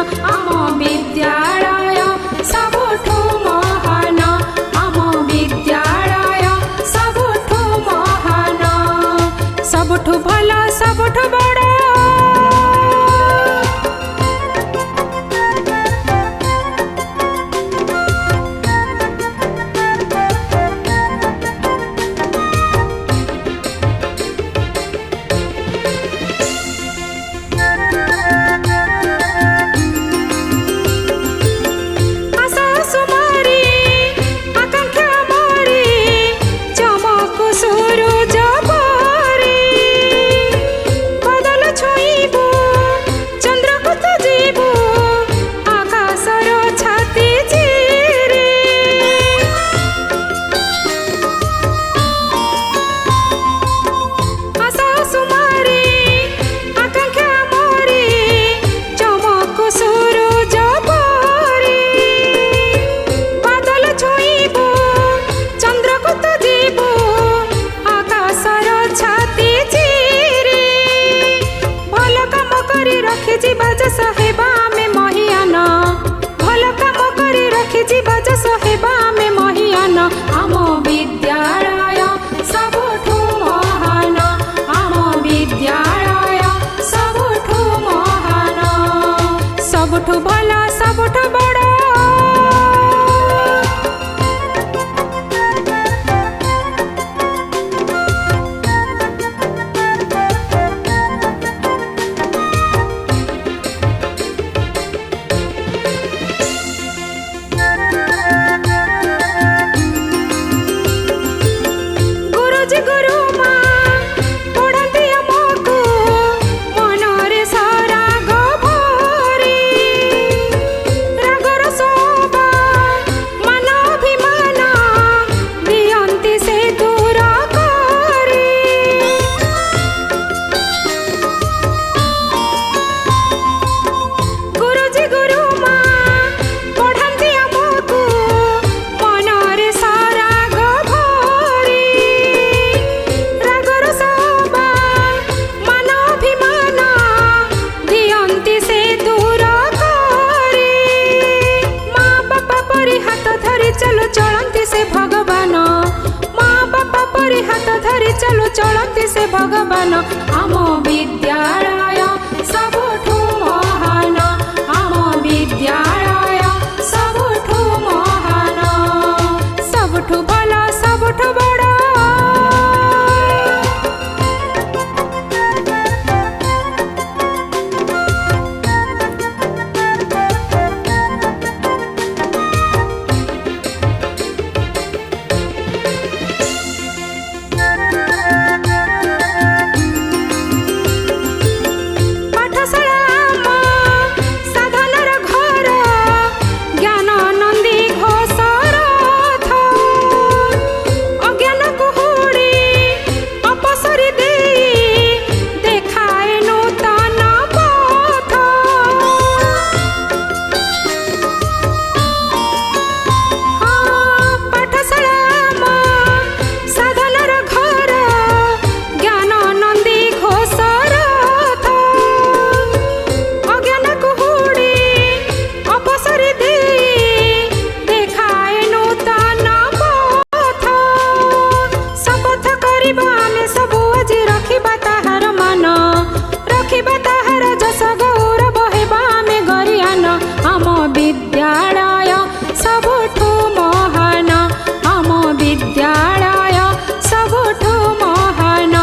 आम विद्यालय सबुठु महान आम विद्यालय सबुठु महान सबुठु भल सबुठु बड़ आम विद्यालय सबुठु महान आम विद्यालय सबुठु महान सबुठु भल सबुठु बड़ चलो चलती से भगवान आम विद्यालय सबुठु महान आम विद्यालय सबुठु महान सबुठु भल सबुठु बड़ विद्यालय सबुठु महान आम विद्यालय सबुठु महान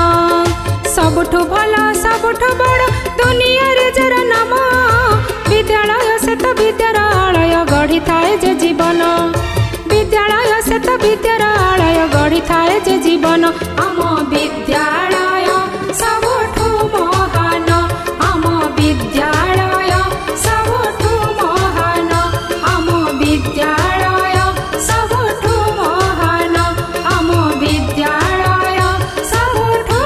सबुठु भल सबुठु बड़ दुनिया रे जर नाम विद्यालय से तो विद्यालय गढ़ी थाए जे जीवन विद्यालय से तो विद्यालय गढ़ी थाए जे जीवन आम विद्यालय सबुठु महान आम विद्यालय सबुठु महान आम विद्यालय सबुठु महान आम विद्यालय सबुठु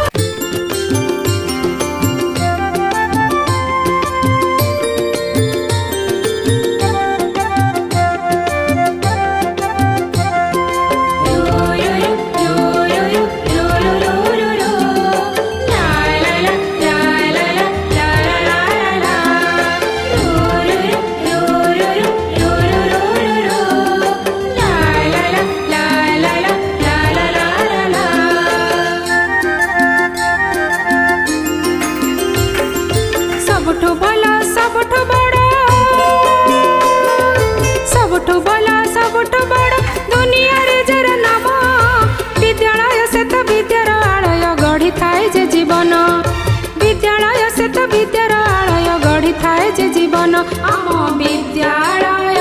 आम विद्यालय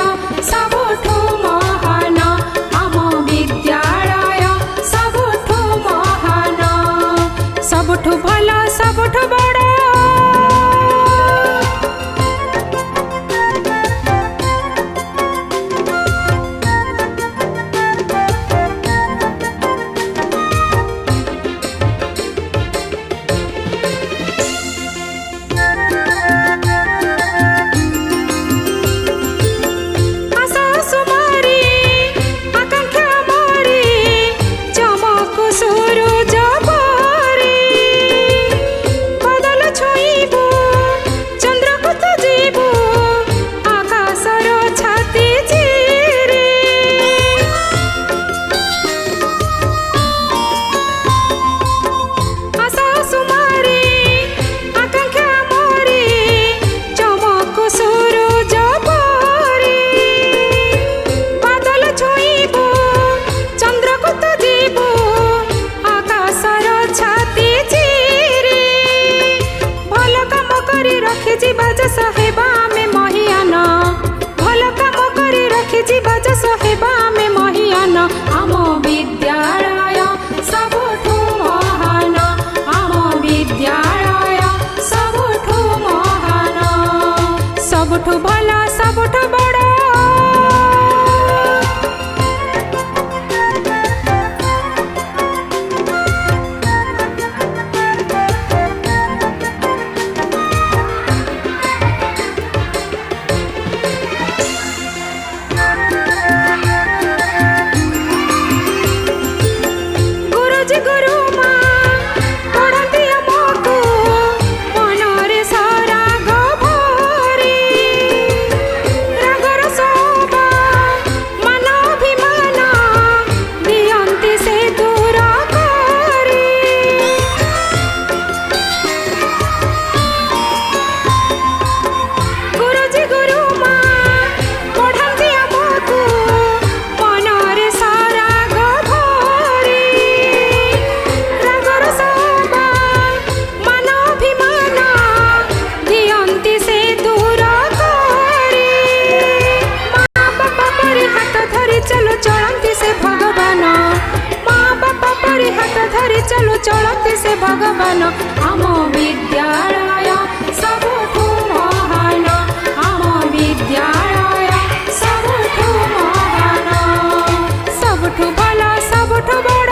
सबुठु महान आम विद्यालय सबुठु महान सबुठु भल सबुठु बड़ आम विद्यालय सबुठु महान आम विद्यालय सबुठु महान सबुठु भल सबुठु बड़ चलो चलती से भगवान आम विद्यालय सबुठु महान आम विद्यालय सबुठु महान सबुठु भल सबुठु बड़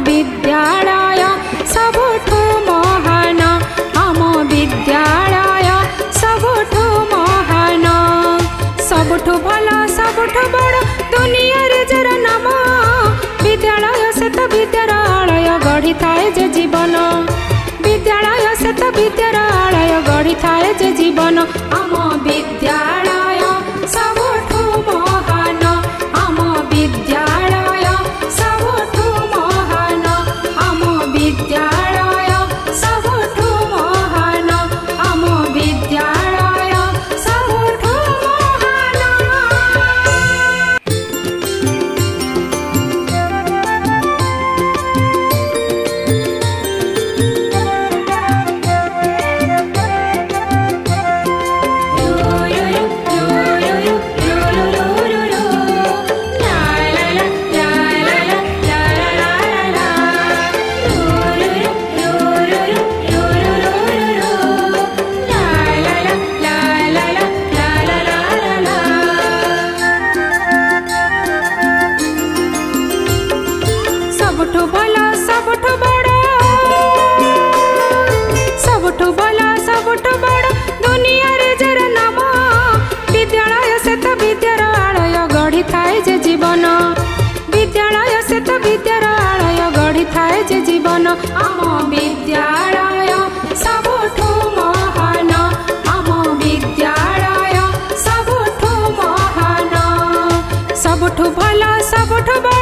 विद्यालय सबुठु महान आम विद्यालय सबुठु महान सबुठु भल सबुठु बड़ दुनिया रे जर नाम विद्यालय से तो विद्यालय गढ़ी थाए जे जीवन विद्यालय से तो विद्यालय गढ़ी थाए जे जीवन आम विद्यालय सबुठु महान आम विद्यालय सबुठु महान आम विद्यालय सबुठु महान आम विद्यालय सबुठु महान आम विद्यालय सबुठु महान आम विद्यालय सबुठु महान सबुठु भल सबुठु बड़